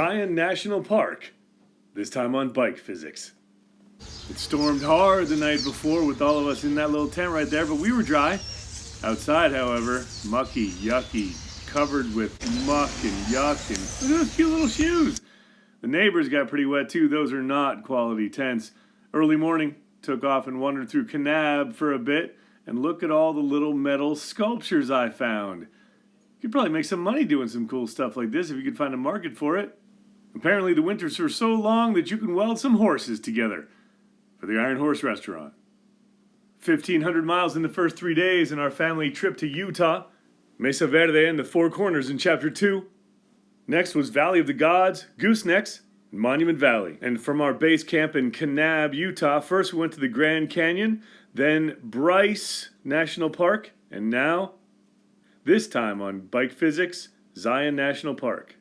Zion National Park, this time on bike physics. It stormed hard the night before with all of us in that little tent right there, but we were dry. Outside, however, mucky, yucky, covered with muck and yuck, and look at those cute little shoes. The neighbors got pretty wet too. Those are not quality tents. Early morning, took off and wandered through Kanab for a bit, and look at all the little metal sculptures I found. You could probably make some money doing some cool stuff like this if you could find a market for it. Apparently the winters are so long that you can weld some horses together for the Iron Horse Restaurant. 1,500 miles in the first 3 days in our family trip to Utah. Mesa Verde and the Four Corners in Chapter 2. Next was Valley of the Gods, Goosenecks, and Monument Valley. And from our base camp in Kanab, Utah, first we went to the Grand Canyon, then Bryce National Park, and now, this time on Bike Physics, Zion National Park.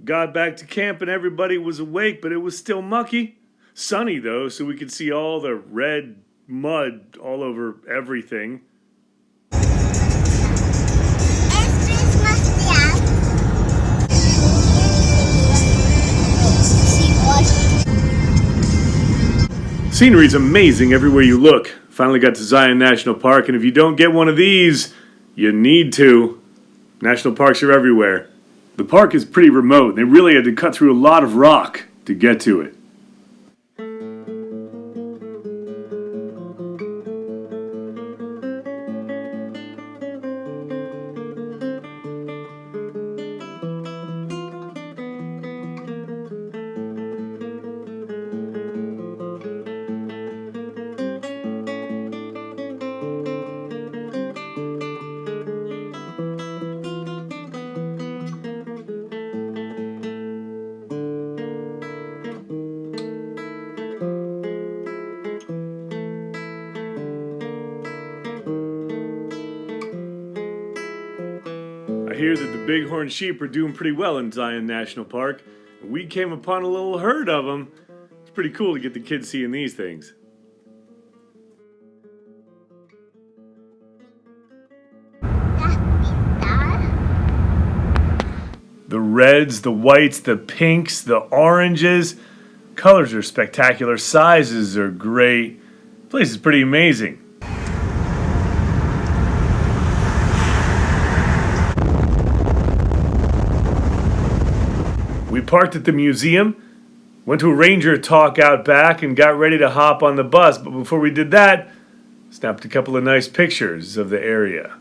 Got back to camp and everybody was awake, but it was still mucky. Sunny though, so we could see all the red mud all over everything. Scenery's amazing everywhere you look. Finally got to Zion National Park, and if you don't get one of these, you need to. National parks are everywhere. The park is pretty remote. They really had to cut through a lot of rock to get to it. I hear that the bighorn sheep are doing pretty well in Zion National Park, and we came upon a little herd of them. It's pretty cool to get the kids seeing these things. The reds, the whites, the pinks, the oranges. Colors are spectacular. Sizes are great. This place is pretty amazing. We parked at the museum, went to a ranger talk out back, and got ready to hop on the bus. But before we did that, snapped a couple of nice pictures of the area.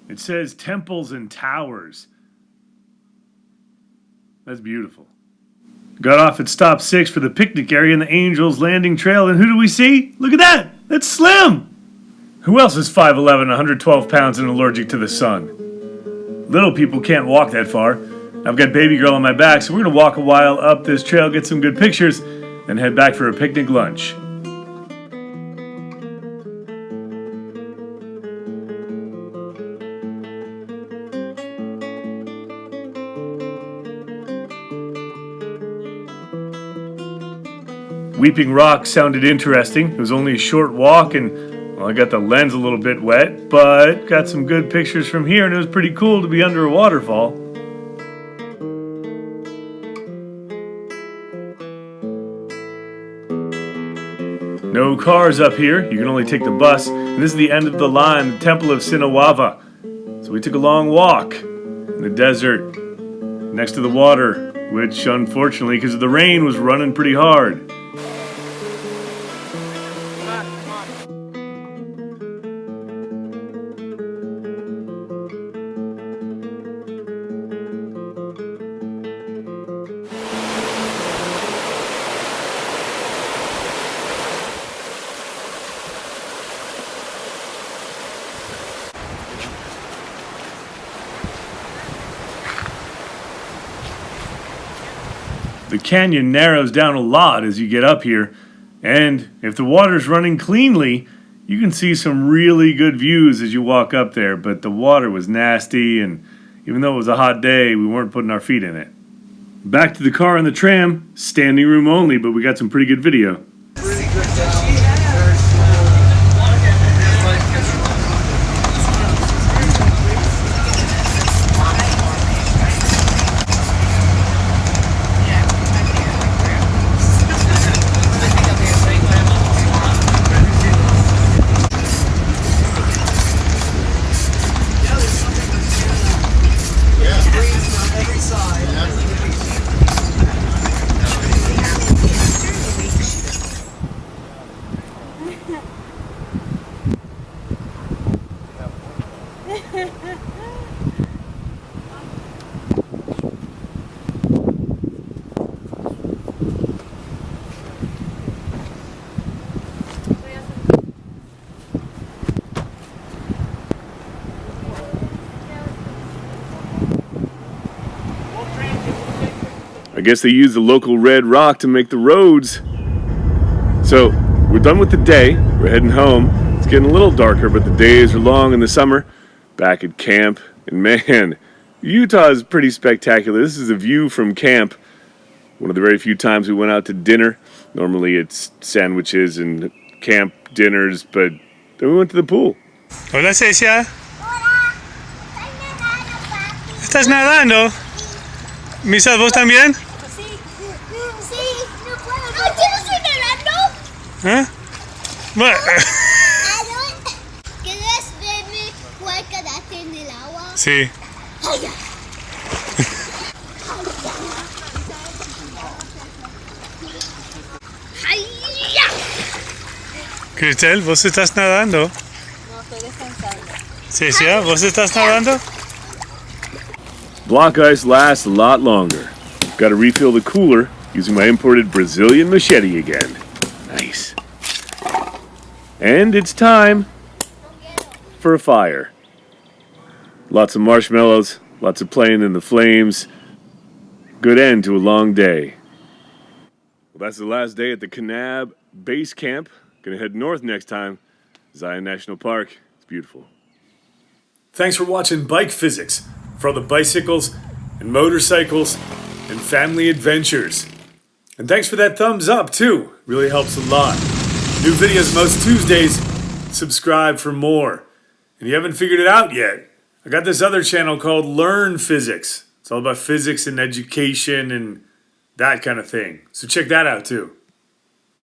It says temples and towers. That's beautiful. Got off at stop 6 for the picnic area in the Angels Landing Trail, and who do we see? Look at that! That's Slim! Who else is 5'11", 112 pounds, and allergic to the sun? Little people can't walk that far. I've got baby girl on my back, so we're going to walk a while up this trail, get some good pictures, and head back for a picnic lunch. Weeping Rock sounded interesting. It was only a short walk, and well, I got the lens a little bit wet, but got some good pictures from here, and it was pretty cool to be under a waterfall. No cars up here, you can only take the bus, and this is the end of the line, the Temple of Sinawava. So we took a long walk in the desert, next to the water, which unfortunately, because of the rain, was running pretty hard. The canyon narrows down a lot as you get up here, and if the water's running cleanly, you can see some really good views as you walk up there, but the water was nasty, and even though it was a hot day, we weren't putting our feet in it. Back to the car and the tram, standing room only, but we got some pretty good video. I guess they use the local red rock to make the roads. So, we're done with the day. We're heading home. It's getting a little darker, but the days are long in the summer. Back at camp. And man, Utah is pretty spectacular. This is a view from camp. One of the very few times we went out to dinner. Normally it's sandwiches and camp dinners, but then we went to the pool. Hola, Cecia. Hola, estoy nadando, papi. ¿Estás nadando? Misa, ¿vos también? Sí, sí, no puedo. ¡Ay, yo no estoy nadando! ¿Eh? Bueno, ¿Quieres verme cuál quedaste en el agua? sí. Ay, ya. Ay, ya. Cristel, ¿vos estás nadando? No, estoy descansando. Cecia, ¿vos estás nadando? Block ice lasts a lot longer. Got to refill the cooler using my imported Brazilian machete again. Nice. And it's time for a fire. Lots of marshmallows, lots of playing in the flames. Good end to a long day. Well, that's the last day at the Kanab base camp. Gonna head north next time. Zion National Park. It's beautiful. Thanks for watching Bike Physics, for all the bicycles and motorcycles and family adventures. And thanks for that thumbs up too. Really helps a lot. New videos most Tuesdays. Subscribe for more. And you haven't figured it out yet, I got this other channel called Learn Physics. It's all about physics and education and that kind of thing. So check that out too.